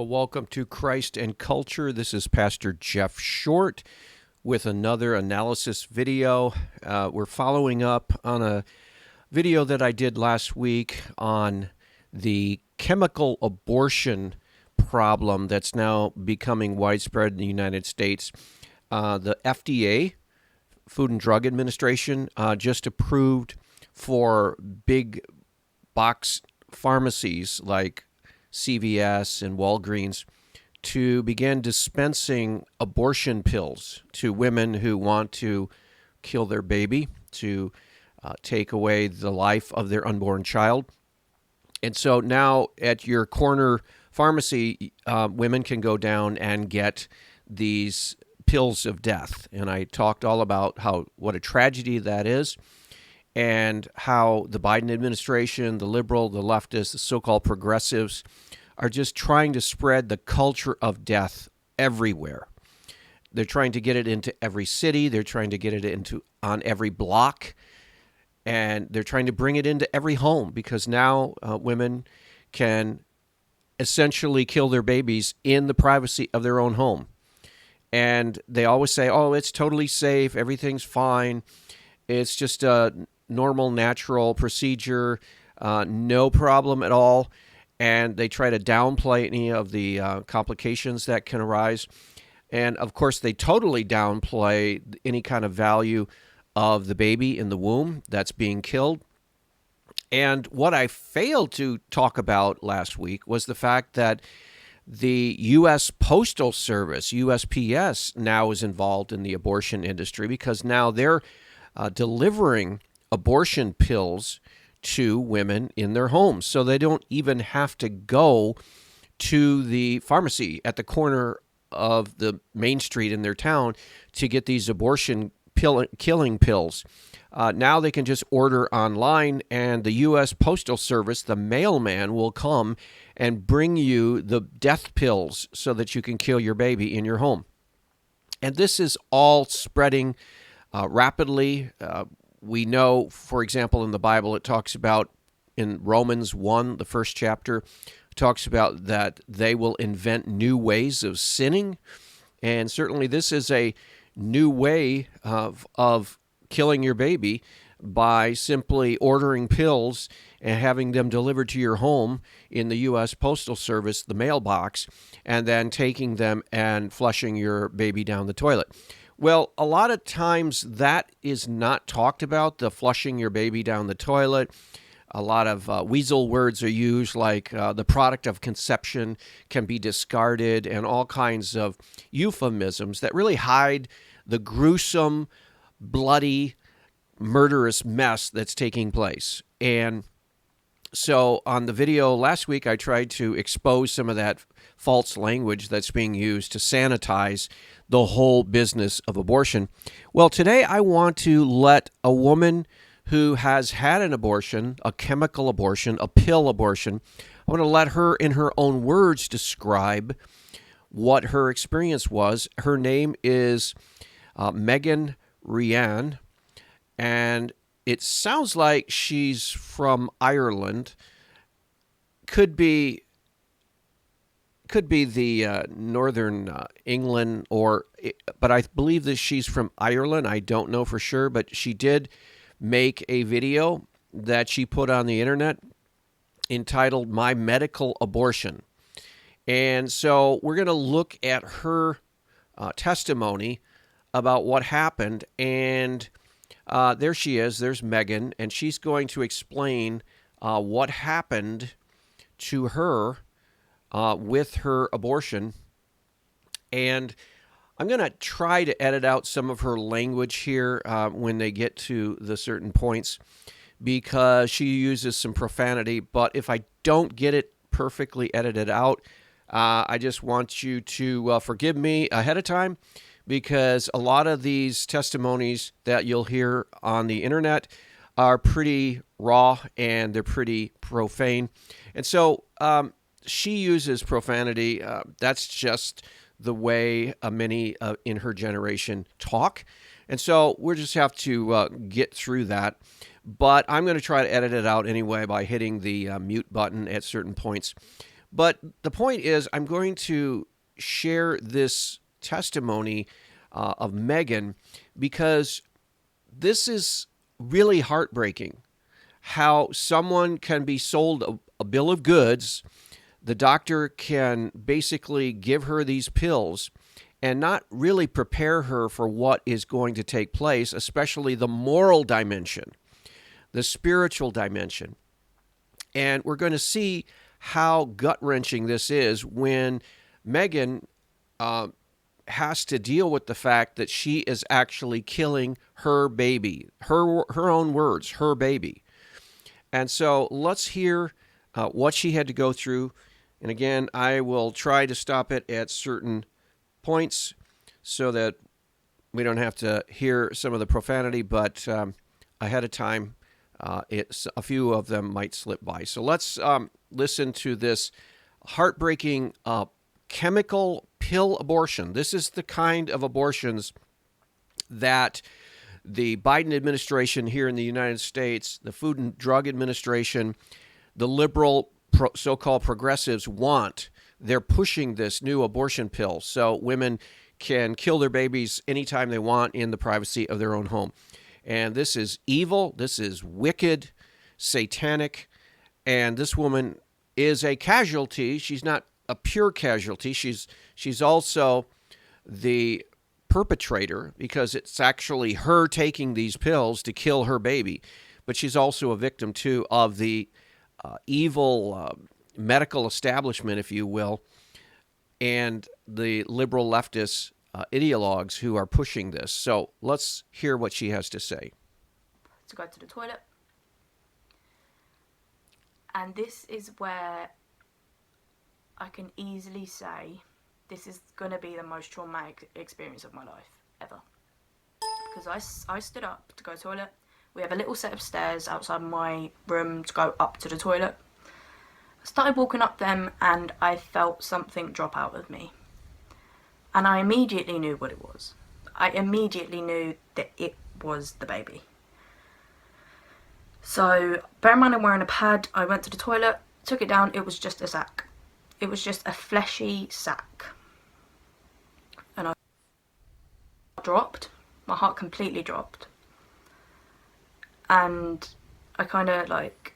Well, welcome to Christ and Culture. This is Pastor Jeff Short with another analysis video. We're following up on a video that I did last week on the chemical abortion problem that's now becoming widespread in the United States. The FDA, Food and Drug Administration, just approved for big box pharmacies like CVS and Walgreens to begin dispensing abortion pills to women who want to kill their baby, to take away the life of their unborn child. And so now at your corner pharmacy, women can go down and get these pills of death. And I talked all about what a tragedy that is, and how the Biden administration, the liberal, the leftist, the so-called progressives are just trying to spread the culture of death everywhere. They're trying to get it into every city. They're trying to get it on every block. And they're trying to bring it into every home because now women can essentially kill their babies in the privacy of their own home. And they always say, oh, it's totally safe. Everything's fine. It's just a normal, natural procedure, no problem at all. And they try to downplay any of the complications that can arise. And of course, they totally downplay any kind of value of the baby in the womb that's being killed. And what I failed to talk about last week was the fact that the U.S. Postal Service, USPS, now is involved in the abortion industry because now they're delivering abortion pills to women in their homes. So they don't even have to go to the pharmacy at the corner of the main street in their town to get these abortion killing pills. Now they can just order online, and the U.S. Postal Service, the mailman, will come and bring you the death pills so that you can kill your baby in your home. And this is all spreading rapidly. We know, for example, in the Bible, it talks about in Romans 1, the first chapter, talks about that they will invent new ways of sinning. And certainly this is a new way of killing your baby by simply ordering pills and having them delivered to your home in the U.S. Postal Service, the mailbox, and then taking them and flushing your baby down the toilet. Well, a lot of times that is not talked about, the flushing your baby down the toilet. A lot of weasel words are used, like the product of conception can be discarded, and all kinds of euphemisms that really hide the gruesome, bloody, murderous mess that's taking place. And so on the video last week, I tried to expose some of that false language that's being used to sanitize the whole business of abortion. Well, today I want to let a woman who has had an abortion, a chemical abortion, a pill abortion, I want to let her, in her own words, describe what her experience was. Her name is Megan Rean, and it sounds like she's from Ireland. Could be the northern England, but I believe that she's from Ireland. I don't know for sure, but she did make a video that she put on the internet entitled "My Medical Abortion." And so we're going to look at her testimony about what happened. And there she is. There's Megan, and she's going to explain what happened to her with her abortion. And I'm going to try to edit out some of her language here when they get to the certain points, because she uses some profanity. But if I don't get it perfectly edited out, I just want you to forgive me ahead of time, because a lot of these testimonies that you'll hear on the internet are pretty raw and they're pretty profane. And so she uses profanity. That's just the way many in her generation talk. And so we'll just have to get through that. But I'm going to try to edit it out anyway by hitting the mute button at certain points. But the point is, I'm going to share this testimony of Megan because this is really heartbreaking. How someone can be sold a bill of goods, the doctor can basically give her these pills and not really prepare her for what is going to take place, especially the moral dimension, the spiritual dimension. And we're going to see how gut-wrenching this is when Megan has to deal with the fact that she is actually killing her baby, her own words, her baby. And so let's hear what she had to go through. And again, I will try to stop it at certain points so that we don't have to hear some of the profanity, but ahead of time, a few of them might slip by. So let's listen to this heartbreaking chemical pill abortion. This is the kind of abortions that the Biden administration here in the United States, the Food and Drug Administration, the liberal so-called progressives want. They're pushing this new abortion pill so women can kill their babies anytime they want in the privacy of their own home. And this is evil. This is wicked, satanic. And this woman is a casualty. She's not a pure casualty. She's also the perpetrator because it's actually her taking these pills to kill her baby. But she's also a victim, too, of the evil medical establishment, if you will, and the liberal leftist ideologues who are pushing this. So let's hear what she has to say. To go to the toilet. And this is where I can easily say this is going to be the most traumatic experience of my life ever. Because I stood up to go to the toilet. We have a little set of stairs outside my room to go up to the toilet. I started walking up them and I felt something drop out of me. And I immediately knew what it was. I immediately knew that it was the baby. So, bear in mind I'm wearing a pad. I went to the toilet, took it down. It was just a sack. It was just a fleshy sack. And I dropped. My heart completely dropped. And I kind of like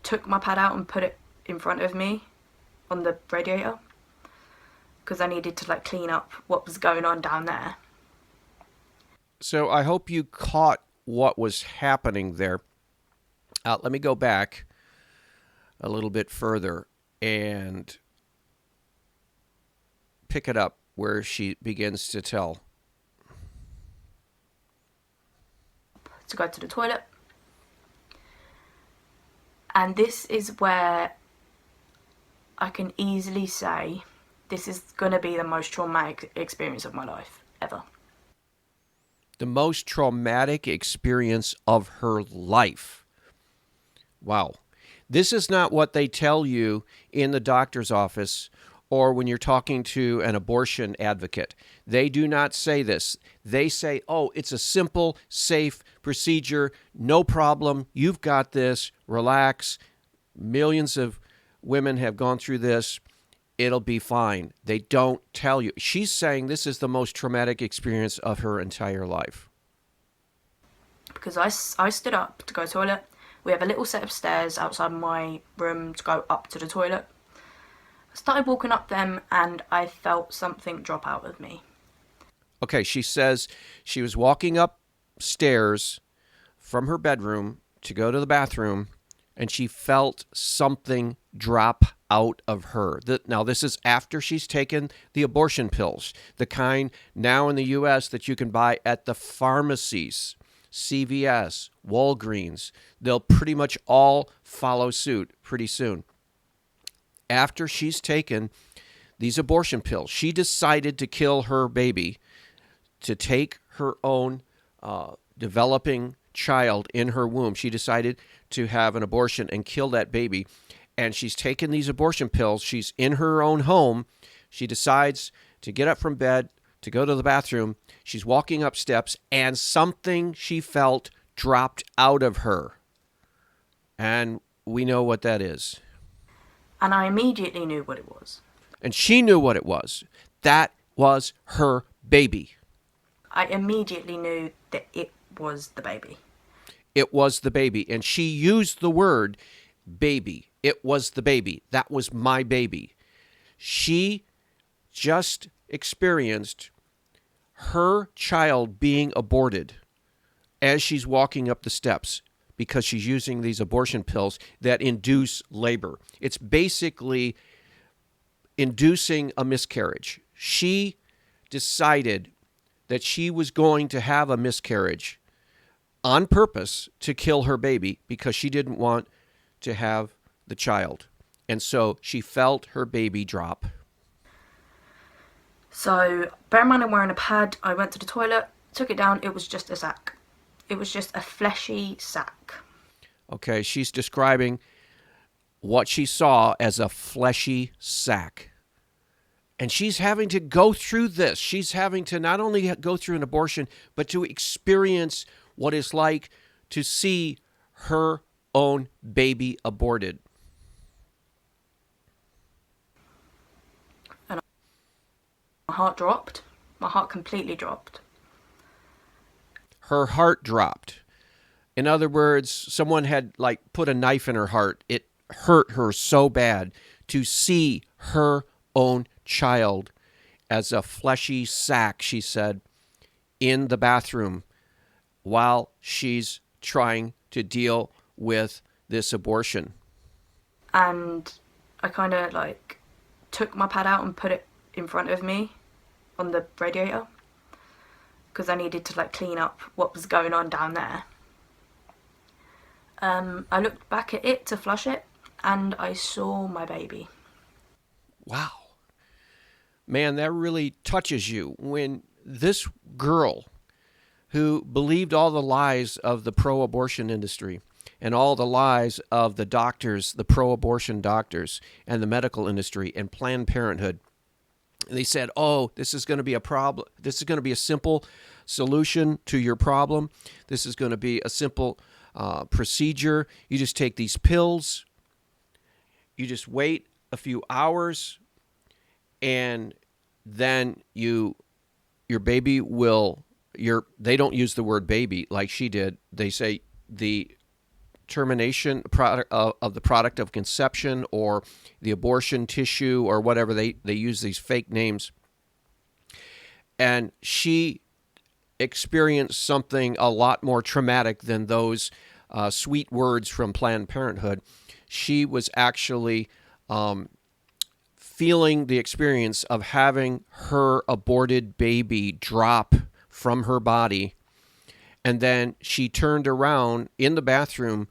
took my pad out and put it in front of me on the radiator. Because I needed to like clean up what was going on down there. So I hope you caught what was happening there. Let me go back a little bit further and pick it up where she begins to tell. To go to the toilet. And this is where I can easily say this is going to be the most traumatic experience of my life ever. The most traumatic experience of her life. Wow. This is not what they tell you in the doctor's office or when you're talking to an abortion advocate. They do not say this. They say, oh, it's a simple, safe procedure. No problem. You've got this. Relax. Millions of women have gone through this. It'll be fine. They don't tell you. She's saying this is the most traumatic experience of her entire life. Because I stood up to go to the toilet. We have a little set of stairs outside my room to go up to the toilet. I started walking up them and I felt something drop out of me. Okay, she says she was walking upstairs from her bedroom to go to the bathroom and she felt something drop out of her. Now, this is after she's taken the abortion pills, the kind now in the U.S. that you can buy at the pharmacies, CVS, Walgreens. They'll pretty much all follow suit pretty soon. After she's taken these abortion pills, she decided to kill her baby, to take her own developing child in her womb. She decided to have an abortion and kill that baby. And she's taken these abortion pills. She's in her own home. She decides to get up from bed, to go to the bathroom. She's walking up steps, and something she felt dropped out of her. And we know what that is. And I immediately knew what it was. And she knew what it was. That was her baby. I immediately knew that it was the baby. It was the baby. And she used the word baby. It was the baby. That was my baby. She just experienced her child being aborted as she's walking up the steps because she's using these abortion pills that induce labor. It's basically inducing a miscarriage. She decided that she was going to have a miscarriage on purpose to kill her baby because she didn't want to have the child. And so she felt her baby drop. So, bear in mind I'm wearing a pad. I went to the toilet, took it down. It was just a sack. It was just a fleshy sack. Okay, she's describing what she saw as a fleshy sack. And she's having to go through this. She's having to not only go through an abortion, but to experience what it's like to see her own baby aborted. And my heart dropped. My heart completely dropped. Her heart dropped. In other words, someone had put a knife in her heart. It hurt her so bad to see her own child as a fleshy sack, she said, in the bathroom while she's trying to deal with this abortion. And I kind of took my pad out and put it in front of me on the radiator because I needed to clean up what was going on down there. I looked back at it to flush it and I saw my baby. Wow. Man, that really touches you when this girl who believed all the lies of the pro-abortion industry and all the lies of the doctors, the pro-abortion doctors and the medical industry and Planned Parenthood, they said, oh, this is going to be a problem. This is going to be a simple solution to your problem. This is going to be a simple procedure. You just take these pills. You just wait a few hours, and then your baby will. They don't use the word baby like she did. They say the termination product of the product of conception or the abortion tissue or whatever. They use these fake names. And she experienced something a lot more traumatic than those sweet words from Planned Parenthood. She was actually feeling the experience of having her aborted baby drop from her body. And then she turned around in the bathroom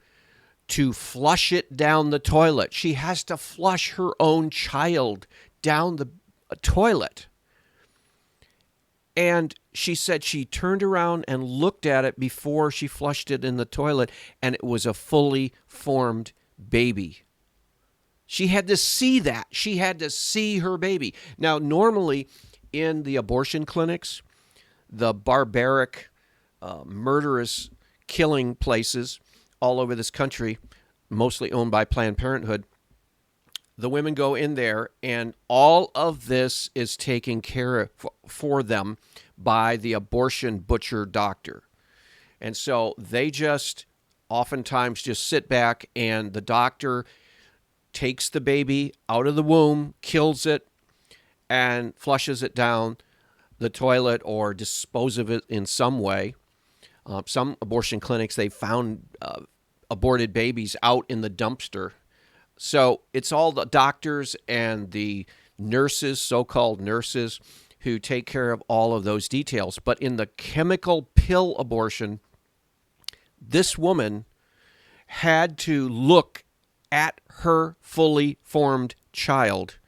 to flush it down the toilet. She has to flush her own child down the toilet. And she said she turned around and looked at it before she flushed it in the toilet, and it was a fully formed baby. She had to see that. She had to see her baby. Now, normally in the abortion clinics, the barbaric, murderous killing places all over this country, mostly owned by Planned Parenthood, the women go in there and all of this is taken care of for them by the abortion butcher doctor. And so they just oftentimes just sit back and the doctor takes the baby out of the womb, kills it, and flushes it down the toilet or dispose of it in some way. Some abortion clinics, they found aborted babies out in the dumpster. So it's all the doctors and the nurses, so-called nurses, who take care of all of those details. But in the chemical pill abortion, this woman had to look at her fully formed child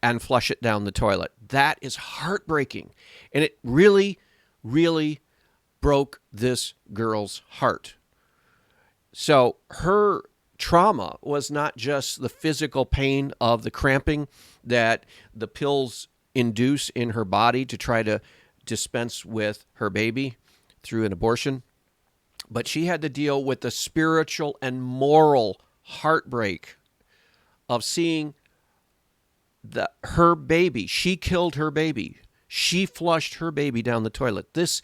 and flush it down the toilet. That is heartbreaking. And it really, really broke this girl's heart. So her trauma was not just the physical pain of the cramping that the pills induce in her body to try to dispense with her baby through an abortion, but she had to deal with the spiritual and moral heartbreak of seeing her baby. She killed her baby. She flushed her baby down the toilet. This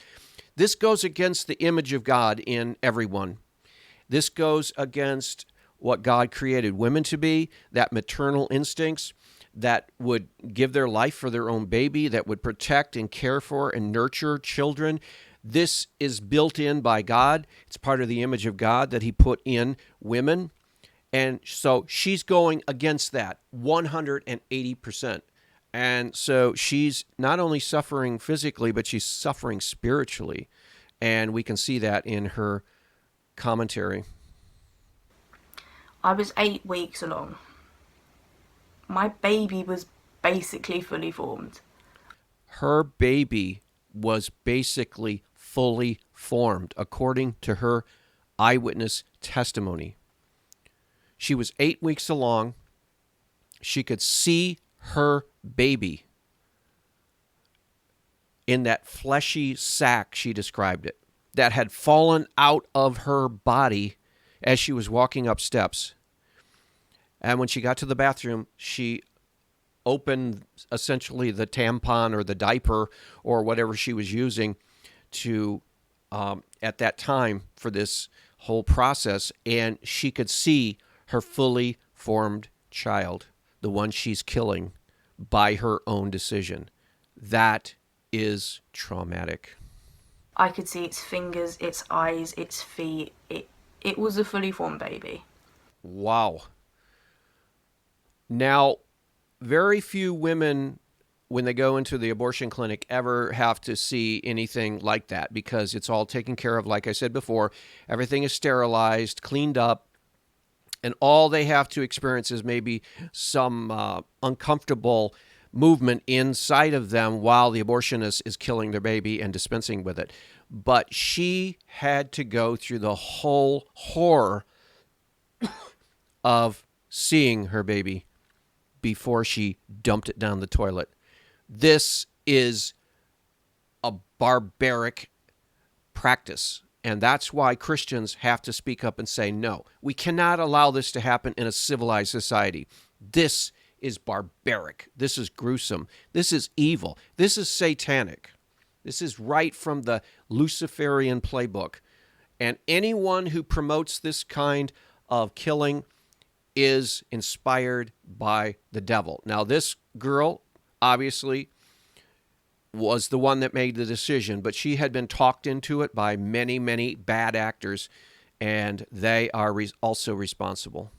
goes against the image of God in everyone. This goes against what God created women to be, that maternal instincts that would give their life for their own baby, that would protect and care for and nurture children. This is built in by God. It's part of the image of God that he put in women. And so she's going against that 180%. And so she's not only suffering physically, but she's suffering spiritually. And we can see that in her commentary. I was 8 weeks along. My baby was basically fully formed. Her baby was basically fully formed, according to her eyewitness testimony. She was 8 weeks along. She could see her baby in that fleshy sack, she described it, that had fallen out of her body as she was walking up steps. And when she got to the bathroom, she opened essentially the tampon or the diaper or whatever she was using to at that time for this whole process, and she could see her fully formed child, the one she's killing by her own decision. That is traumatic. I could see its fingers, its eyes, its feet. It was a fully formed baby. Wow. Now, very few women, when they go into the abortion clinic, ever have to see anything like that because it's all taken care of. Like I said before, everything is sterilized, cleaned up, and all they have to experience is maybe some uncomfortable movement inside of them while the abortionist is killing their baby and dispensing with it. But she had to go through the whole horror of seeing her baby before she dumped it down the toilet. This is a barbaric practice. And that's why Christians have to speak up and say, no, we cannot allow this to happen in a civilized society. This is barbaric. This is gruesome. This is evil. This is satanic. This is right from the Luciferian playbook. And anyone who promotes this kind of killing is inspired by the devil. Now, this girl obviously was the one that made the decision, but she had been talked into it by many, many bad actors, and they are also responsible.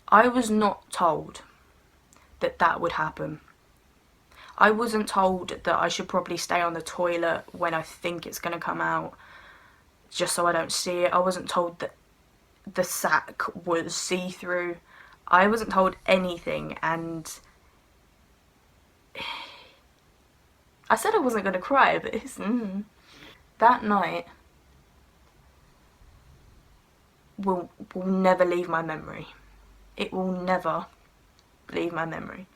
I was not told that that would happen. I wasn't told that I should probably stay on the toilet when I think it's going to come out, just so I don't see it. I wasn't told that the sack was see-through. I wasn't told anything, and I said I wasn't going to cry, but that night will never leave my memory. It will never leave my memory.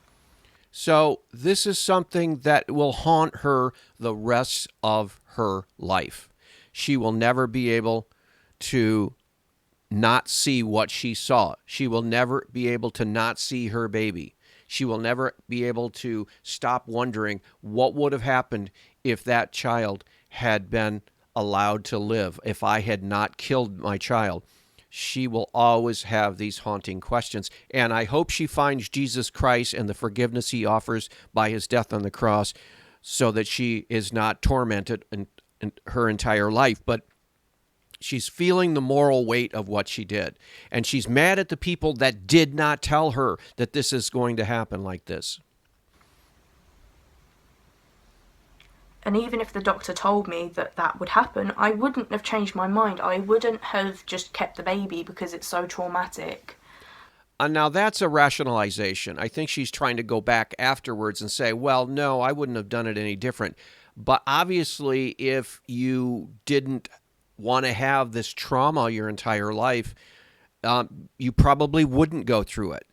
So this is something that will haunt her the rest of her life. She will never be able to not see what she saw. She will never be able to not see her baby. She will never be able to stop wondering what would have happened if that child had been allowed to live, if I had not killed my child. She will always have these haunting questions. And I hope she finds Jesus Christ and the forgiveness he offers by his death on the cross so that she is not tormented in her entire life. But she's feeling the moral weight of what she did. And she's mad at the people that did not tell her that this is going to happen like this. And even if the doctor told me that that would happen, I wouldn't have changed my mind. I wouldn't have just kept the baby because it's so traumatic. And now that's a rationalization. I think she's trying to go back afterwards and say, well, no, I wouldn't have done it any different. But obviously, if you didn't want to have this trauma your entire life, you probably wouldn't go through it.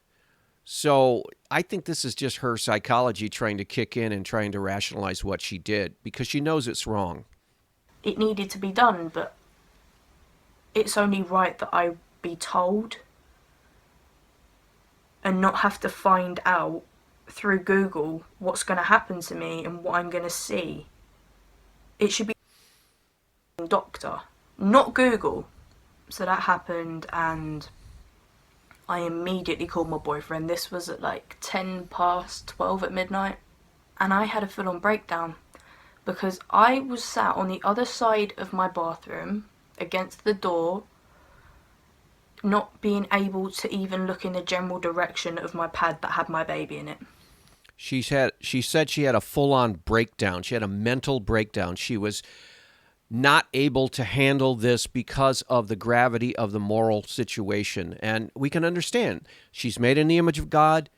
So I think this is just her psychology trying to kick in and trying to rationalize what she did because she knows it's wrong. It needed to be done, but it's only right that I be told. and not have to find out through Google what's going to happen to me and what I'm going to see. It should be doctor, not Google. So that happened, and I immediately called my boyfriend. This was at like 10 past 12 at midnight, and I had a full-on breakdown because I was sat on the other side of my bathroom against the door, not being able to even look in the general direction of my pad that had my baby in it. She said she had a full-on breakdown. She had a mental breakdown. She was not able to handle this because of the gravity of the moral situation. And we can understand. She's made in the image of God,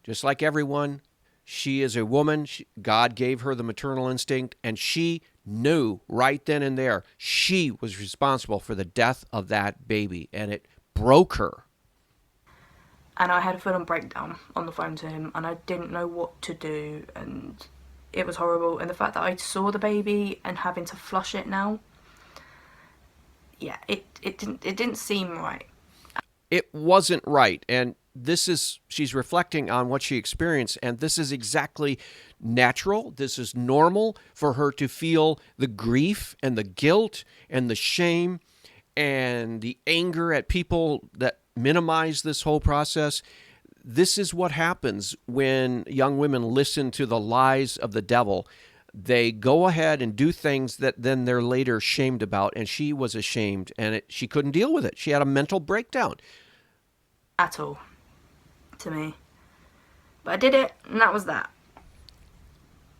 just like everyone. She is a woman. God gave her the maternal instinct, and she knew right then and there she was responsible for the death of that baby, and it broke her. And I had a full-on breakdown on the phone to him, and I didn't know what to do, and it was horrible. And the fact that I saw the baby and having to flush it now, yeah, it didn't seem right. It wasn't right. And she's reflecting on what she experienced, and this is exactly natural. This is normal for her to feel the grief and the guilt and the shame and the anger at people that minimize this whole process. This is what happens when young women listen to the lies of the devil. They go ahead and do things that then they're later shamed about, and she was ashamed, and she couldn't deal with it. She had a mental breakdown. At all, to me. But I did it, and that was that.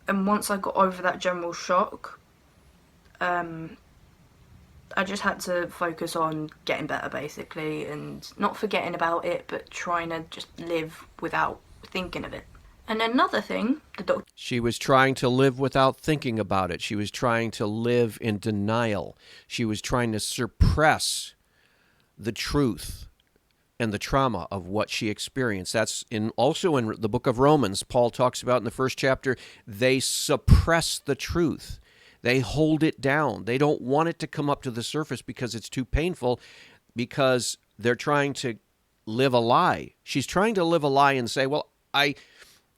And once I got over that general shock, I just had to focus on getting better, basically, and not forgetting about it, but trying to just live without thinking of it. And another thing, the doctor... She was trying to live without thinking about it. She was trying to live in denial. She was trying to suppress the truth and the trauma of what she experienced. That's also in the book of Romans. Paul talks about in the first chapter, they suppress the truth. They hold it down. They don't want it to come up to the surface because it's too painful, because they're trying to live a lie. She's trying to live a lie and say, well,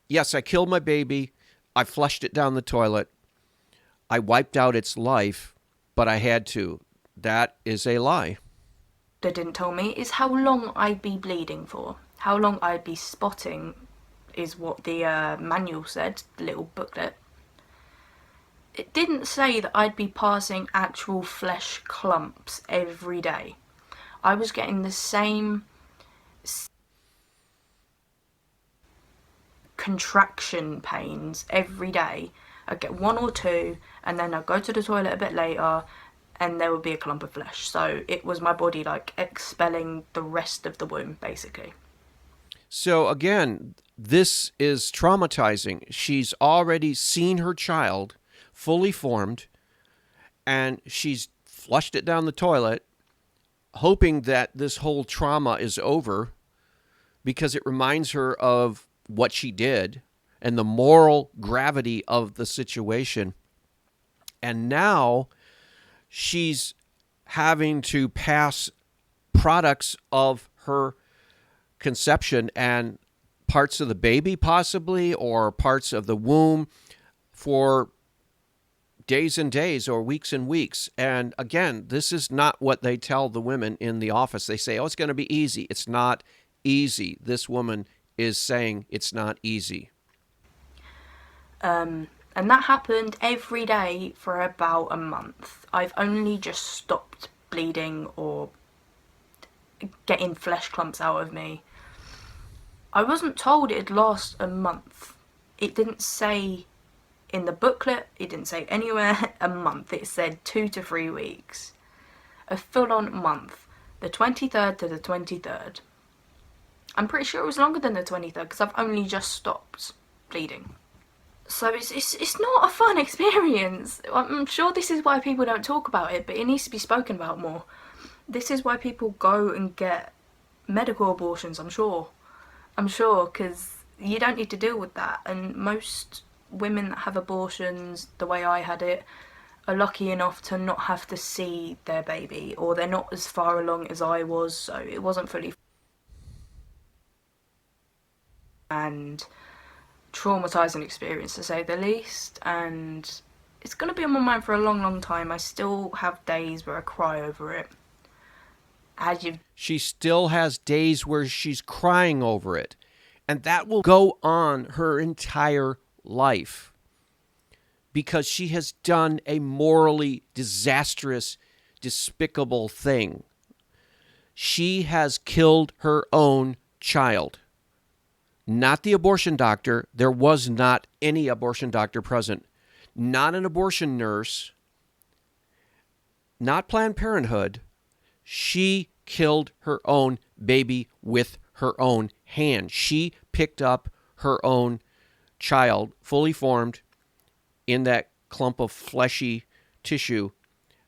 yes, I killed my baby. I flushed it down the toilet. I wiped out its life, but I had to. That is a lie. They didn't tell me is how long I'd be bleeding for. How long I'd be spotting is what the manual said, the little booklet. It didn't say that I'd be passing actual flesh clumps every day. I was getting the same contraction pains every day. I'd get one or two, and then I'd go to the toilet a bit later, and there would be a clump of flesh. So it was my body like expelling the rest of the womb, basically. So again, this is traumatizing. She's already seen her child fully formed, and she's flushed it down the toilet, hoping that this whole trauma is over because it reminds her of what she did and the moral gravity of the situation. And now she's having to pass products of her conception and parts of the baby possibly, or parts of the womb, for days and days or weeks and weeks. And again, this is not what they tell the women in the office. They say, oh, it's going to be easy. It's not easy. This woman is saying it's not easy. And that happened every day for about a month. I've only just stopped bleeding or getting flesh clumps out of me. I wasn't told it'd last a month. It didn't say in the booklet, it didn't say anywhere a month. It said 2 to 3 weeks. A full-on month. The 23rd to the 23rd. I'm pretty sure it was longer than the 23rd because I've only just stopped bleeding. So it's not a fun experience. I'm sure this is why people don't talk about it, but it needs to be spoken about more. This is why people go and get medical abortions, I'm sure, because you don't need to deal with that. And most women that have abortions, the way I had it, are lucky enough to not have to see their baby, or they're not as far along as I was, so it wasn't fully. and traumatizing experience, to say the least, and it's going to be on my mind for a long, long time. I still have days where I cry over it. She still has days where she's crying over it, and that will go on her entire life because she has done a morally disastrous, despicable thing. She has killed her own child. Not the abortion doctor. There was not any abortion doctor present. Not an abortion nurse. Not Planned Parenthood. She killed her own baby with her own hand. She picked up her own child, fully formed, in that clump of fleshy tissue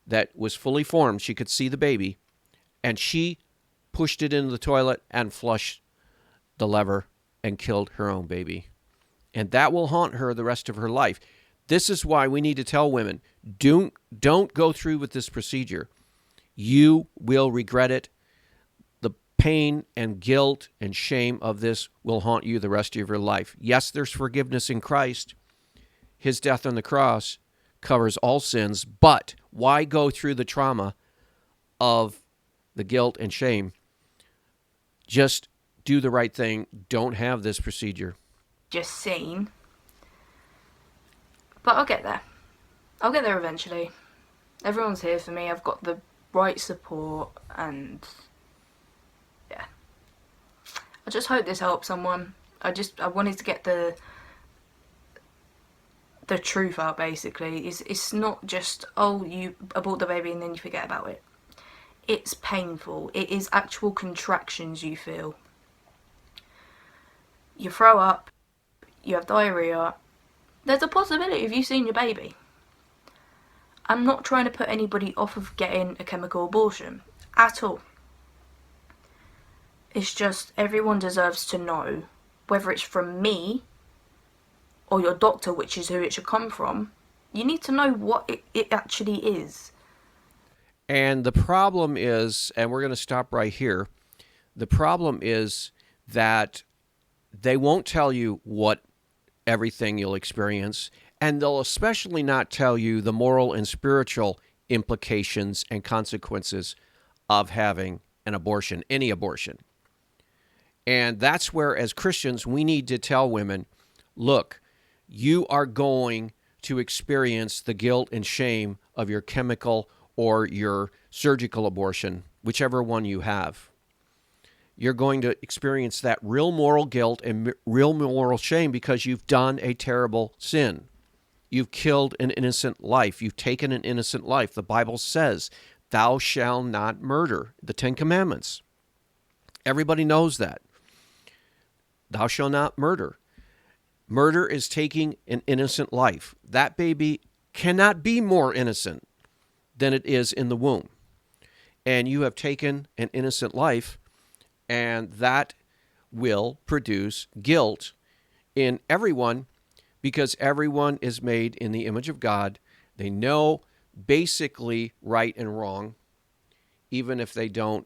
that was fully formed. She could see the baby, and she pushed it into the toilet and flushed the lever and killed her own baby. And that will haunt her the rest of her life. This is why we need to tell women, don't go through with this procedure. You will regret it. The pain and guilt and shame of this will haunt you the rest of your life. Yes, there's forgiveness in Christ. His death on the cross covers all sins, but why go through the trauma of the guilt and shame? Just do the right thing. Don't have this procedure. Just seen. But I'll get there. I'll get there eventually. Everyone's here for me. I've got the right support, and yeah. I just hope this helps someone. I wanted to get the truth out, basically. It's not just, oh, you abort the baby and then you forget about it. It's painful. It is actual contractions you feel. You throw up, you have diarrhea. There's a possibility of you seeing your baby. I'm not trying to put anybody off of getting a chemical abortion at all. It's just everyone deserves to know, whether it's from me or your doctor, which is who it should come from. You need to know what it actually is. And the problem is, and we're going to stop right here, the problem is that they won't tell you what everything you'll experience, and they'll especially not tell you the moral and spiritual implications and consequences of having an abortion, any abortion. And that's where, as Christians, we need to tell women, look, you are going to experience the guilt and shame of your chemical or your surgical abortion, whichever one you have. You're going to experience that real moral guilt and real moral shame because you've done a terrible sin. You've killed an innocent life. You've taken an innocent life. The Bible says, thou shalt not murder, the Ten Commandments. Everybody knows that. Thou shalt not murder. Murder is taking an innocent life. That baby cannot be more innocent than it is in the womb. And you have taken an innocent life, and that will produce guilt in everyone because everyone is made in the image of God. They know basically right and wrong, even if they don't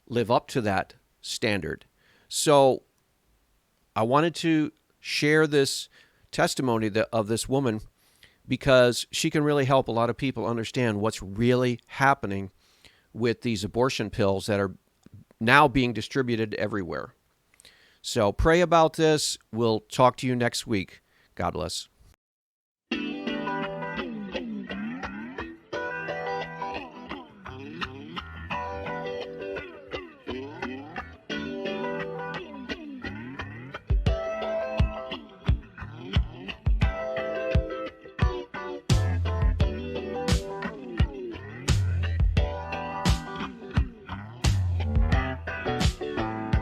live up to that standard. So I wanted to share this testimony of this woman because she can really help a lot of people understand what's really happening with these abortion pills that are now being distributed everywhere. So pray about this. We'll talk to you next week. God bless.